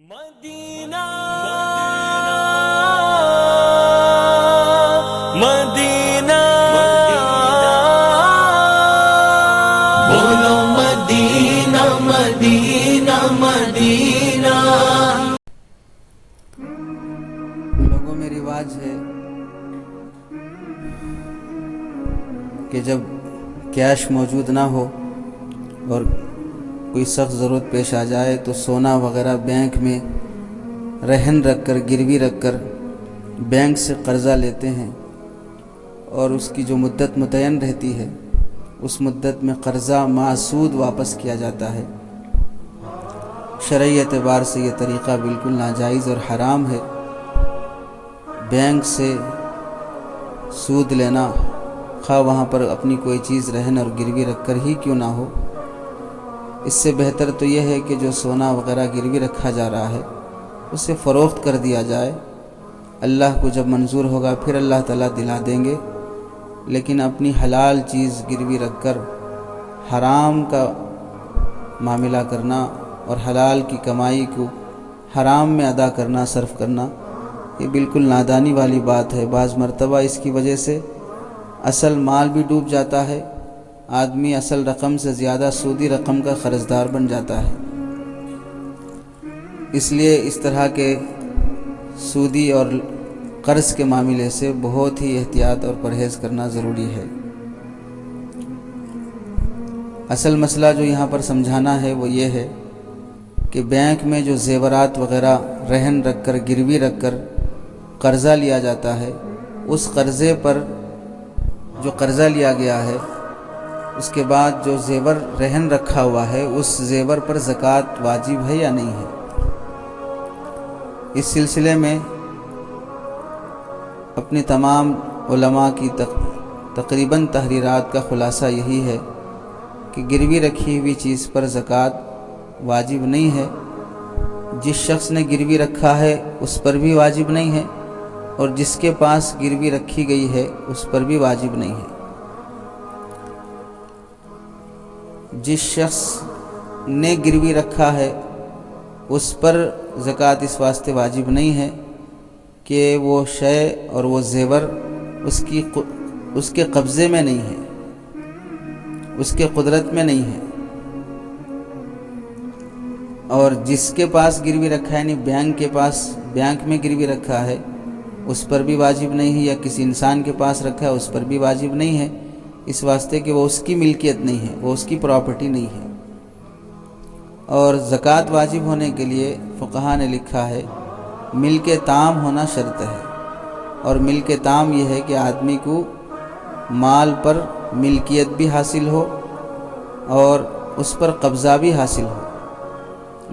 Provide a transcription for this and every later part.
مدینہ مدینہ بولو مدینہ مدینہ مدینہ۔ لوگوں میں رواج ہے کہ جب کیش موجود نہ ہو اور کوئی سخت ضرورت پیش آ جائے تو سونا وغیرہ بینک میں رہن رکھ کر گروی رکھ کر بینک سے قرضہ لیتے ہیں، اور اس کی جو مدت متعین رہتی ہے اس مدت میں قرضہ معسود واپس کیا جاتا ہے۔ شرعی اعتبار سے یہ طریقہ بالکل ناجائز اور حرام ہے۔ بینک سے سود لینا، خواہ وہاں پر اپنی کوئی چیز رہن اور گروی رکھ کر ہی کیوں نہ ہو، اس سے بہتر تو یہ ہے کہ جو سونا وغیرہ گروی رکھا جا رہا ہے اسے فروخت کر دیا جائے۔ اللہ کو جب منظور ہوگا پھر اللہ تعالیٰ دلا دیں گے، لیکن اپنی حلال چیز گروی رکھ کر حرام کا معاملہ کرنا اور حلال کی کمائی کو حرام میں ادا کرنا، صرف کرنا، یہ بالکل نادانی والی بات ہے۔ بعض مرتبہ اس کی وجہ سے اصل مال بھی ڈوب جاتا ہے، آدمی اصل رقم سے زیادہ سودی رقم کا قرضدار بن جاتا ہے۔ اس لیے اس طرح کے سودی اور قرض کے معاملے سے بہت ہی احتیاط اور پرہیز کرنا ضروری ہے۔ اصل مسئلہ جو یہاں پر سمجھانا ہے وہ یہ ہے کہ بینک میں جو زیورات وغیرہ رہن رکھ کر گروی رکھ کر قرضہ لیا جاتا ہے، اس قرضے پر جو قرضہ لیا گیا ہے اس کے بعد جو زیور رہن رکھا ہوا ہے اس زیور پر زکوٰۃ واجب ہے یا نہیں ہے۔ اس سلسلے میں اپنی تمام علماء کی تقریباً تحریرات کا خلاصہ یہی ہے کہ گروی رکھی ہوئی چیز پر زکوٰۃ واجب نہیں ہے۔ جس شخص نے گروی رکھا ہے اس پر بھی واجب نہیں ہے، اور جس کے پاس گروی رکھی گئی ہے اس پر بھی واجب نہیں ہے۔ جس شخص نے گروی رکھا ہے اس پر زکوٰۃ اس واسطے واجب نہیں ہے کہ وہ شے اور وہ زیور اس کے قبضے میں نہیں ہے، اس کے قدرت میں نہیں ہے۔ اور جس کے پاس گروی رکھا ہے، یعنی بینک میں گروی رکھا ہے، اس پر بھی واجب نہیں ہے، یا کسی انسان کے پاس رکھا ہے اس پر بھی واجب نہیں ہے، اس واسطے کہ وہ اس کی ملکیت نہیں ہے، وہ اس کی پراپرٹی نہیں ہے۔ اور زکوٰۃ واجب ہونے کے لیے فقہا نے لکھا ہے ملک تام ہونا شرط ہے، اور ملک تام یہ ہے کہ آدمی کو مال پر ملکیت بھی حاصل ہو اور اس پر قبضہ بھی حاصل ہو۔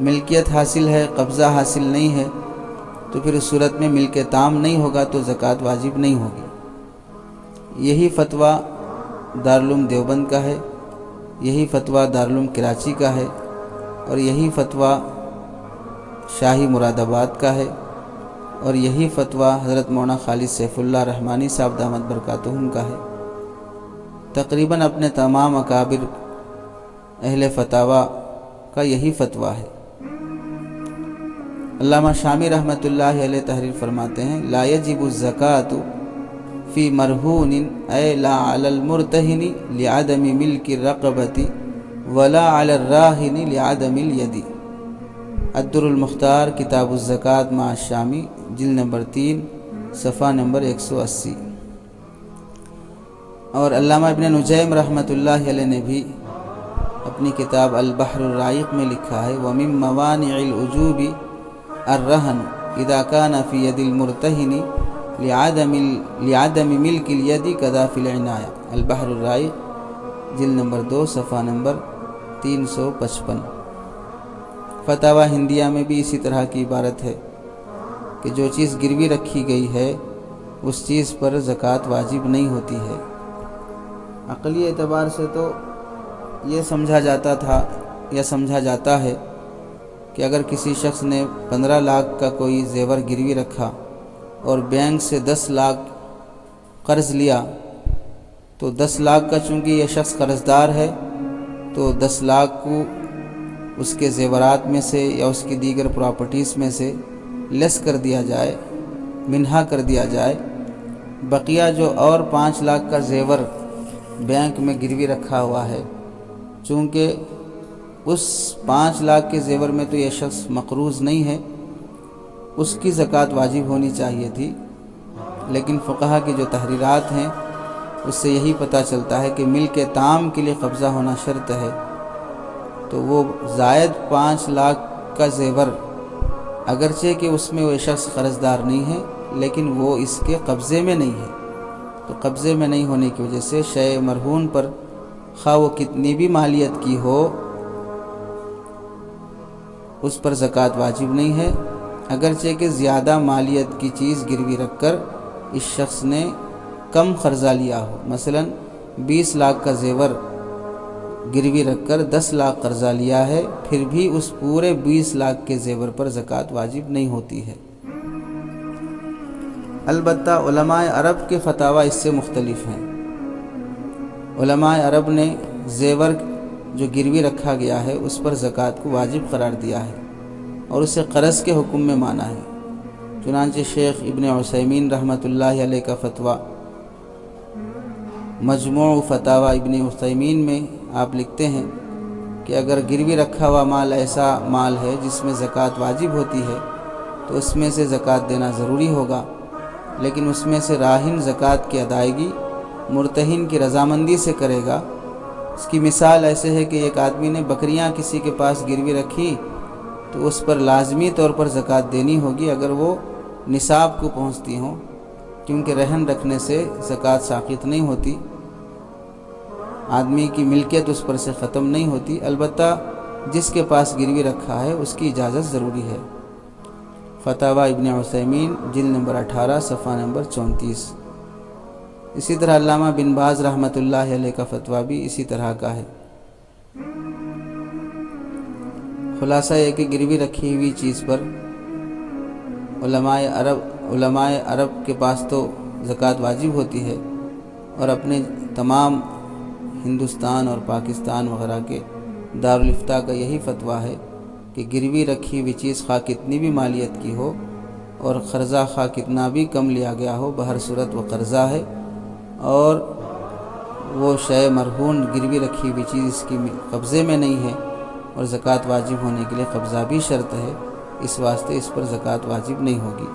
ملکیت حاصل ہے، قبضہ حاصل نہیں ہے، تو پھر اس صورت میں ملک تام نہیں ہوگا تو زکوٰۃ واجب نہیں ہوگی۔ یہی فتویٰ دارالعلوم دیوبند کا ہے، یہی فتویٰ دارالعلوم کراچی کا ہے، اور یہی فتویٰ شاہی مراد آباد کا ہے، اور یہی فتویٰ حضرت مولانا خالد سیف اللہ رحمانی صاحب دامت برکاتہم کا ہے۔ تقریباً اپنے تمام اکابر اہل فتاویٰ کا یہی فتویٰ ہے۔ علامہ شامی رحمۃ اللہ علیہ تحریر فرماتے ہیں لا یجب الزکوٰۃ فی مرہون اے لا علی المرتہن لعدم ملک الرقبۃ ولا علی الراہن لعدم الید۔ الدر المختار کتاب الزکوٰۃ مع الشامی جلد نمبر 3 صفحہ نمبر 180۔ اور علامہ ابن نجیم رحمۃ اللہ علیہ نے بھی اپنی کتاب البحر الرائق میں لکھا ہے ومن موانع الوجوب الرہن اذا کان فی ید المرتہن لعدم ملک الید کذا فی العنایہ۔ البحر الرائق جلد نمبر 2 صفحہ نمبر 355۔ فتاویٰ ہندیہ میں بھی اسی طرح کی عبارت ہے کہ جو چیز گروی رکھی گئی ہے اس چیز پر زکوٰۃ واجب نہیں ہوتی ہے۔ عقلی اعتبار سے تو یہ سمجھا جاتا تھا یا سمجھا جاتا ہے کہ اگر کسی شخص نے 15 لاکھ کا کوئی زیور گروی رکھا اور بینک سے 10 لاکھ قرض لیا تو 10 لاکھ کا چونکہ یہ شخص قرضدار ہے تو 10 لاکھ کو اس کے زیورات میں سے یا اس کی دیگر پراپرٹیز میں سے لیس کر دیا جائے، منہا کر دیا جائے۔ بقیہ جو اور 5 لاکھ کا زیور بینک میں گروی رکھا ہوا ہے، چونکہ اس 5 لاکھ کے زیور میں تو یہ شخص مقروض نہیں ہے، اس کی زکوٰۃ واجب ہونی چاہیے تھی، لیکن فقہا کی جو تحریرات ہیں اس سے یہی پتہ چلتا ہے کہ ملک تام کے لیے قبضہ ہونا شرط ہے، تو وہ زائد 5 لاکھ کا زیور اگرچہ کہ اس میں وہ شخص قرض دار نہیں ہے، لیکن وہ اس کے قبضے میں نہیں ہے، تو قبضے میں نہیں ہونے کی وجہ سے شے مرہون پر خواہ وہ کتنی بھی مالیت کی ہو اس پر زکوٰۃ واجب نہیں ہے، اگرچہ کہ زیادہ مالیت کی چیز گروی رکھ کر اس شخص نے کم قرضہ لیا ہو، مثلا 20 لاکھ کا زیور گروی رکھ کر 10 لاکھ قرضہ لیا ہے، پھر بھی اس پورے 20 لاکھ کے زیور پر زکوٰۃ واجب نہیں ہوتی ہے۔ البتہ علماء عرب کے فتاویٰ اس سے مختلف ہیں۔ علماء عرب نے زیور جو گروی رکھا گیا ہے اس پر زکوٰۃ کو واجب قرار دیا ہے اور اسے قرض کے حکم میں مانا ہے۔ چنانچہ شیخ ابن عثیمین رحمۃ اللہ علیہ کا فتویٰ مجموع فتاویٰ ابن عثیمین میں آپ لکھتے ہیں کہ اگر گروی رکھا ہوا مال ایسا مال ہے جس میں زکوٰۃ واجب ہوتی ہے تو اس میں سے زکوٰۃ دینا ضروری ہوگا، لیکن اس میں سے راہن زکوٰۃ کی ادائیگی مرتہن کی رضامندی سے کرے گا۔ اس کی مثال ایسے ہے کہ ایک آدمی نے بکریاں کسی کے پاس گروی رکھی تو اس پر لازمی طور پر زکوٰۃ دینی ہوگی اگر وہ نصاب کو پہنچتی ہوں، کیونکہ رہن رکھنے سے زکوٰۃ ساقط نہیں ہوتی، آدمی کی ملکیت اس پر سے ختم نہیں ہوتی، البتہ جس کے پاس گروی رکھا ہے اس کی اجازت ضروری ہے۔ فتاویٰ ابن عثیمین جلد نمبر 18 صفحہ نمبر 34۔ اسی طرح علامہ بن باز رحمۃ اللہ علیہ کا فتویٰ بھی اسی طرح کا ہے۔ خلاصہ یہ کہ گروی رکھی ہوئی چیز پر علماء عرب کے پاس تو زکوٰۃ واجب ہوتی ہے، اور اپنے تمام ہندوستان اور پاکستان وغیرہ کے دارالفتاء کا یہی فتویٰ ہے کہ گروی رکھی ہوئی چیز خواہ کتنی بھی مالیت کی ہو اور قرضہ خواہ کتنا بھی کم لیا گیا ہو، بہر صورت وہ قرضہ ہے، اور وہ شے مرہون گروی رکھی ہوئی چیز اس کی قبضے میں نہیں ہے، اور زکوٰۃ واجب ہونے کے لیے قبضہ بھی شرط ہے، اس واسطے اس پر زکوٰۃ واجب نہیں ہوگی۔